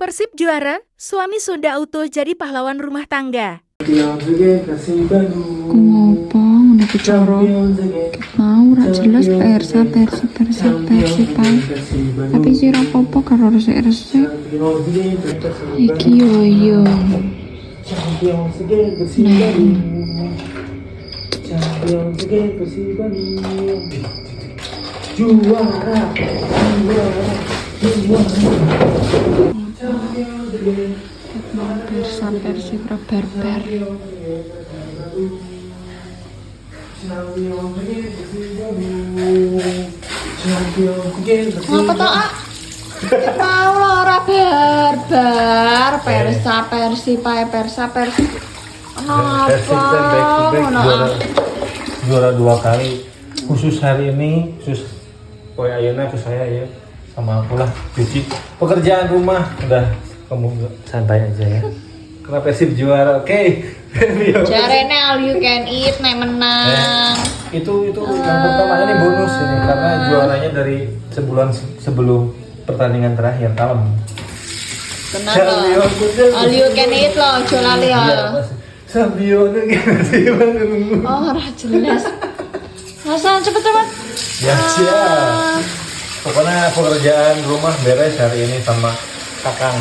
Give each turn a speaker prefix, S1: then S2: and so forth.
S1: Persib juara, suami Sunda Auto jadi pahlawan rumah tangga.
S2: Ngopo udah bicara mau ora jelas Persib Pai. Tapi si rapopo karo resik-resik iki yo Persib barbar. Ngapa toh, ah? Mau lo ora barbar, Persib Pai. Kenapa?
S3: Juara 2 kali. Khusus hari ini, khusus Poy Ayana ke saya ya, sama aku lah cuci pekerjaan rumah. Udah, kamu santai aja ya. Karena Persib juara, oke.
S2: Jarene all you can eat naik menang.
S3: Itu yang pertama ini bonus ini karena juaranya dari sebulan sebelum pertandingan terakhir kalem.
S2: Tenang lo. All you can eat lo, ojo lali ya.
S3: Sabio sih bang.
S2: Oh, ora jelas. Masa cepet-cepet.
S3: Ya siap. Pokoknya pekerjaan rumah beres hari ini sama Kakang.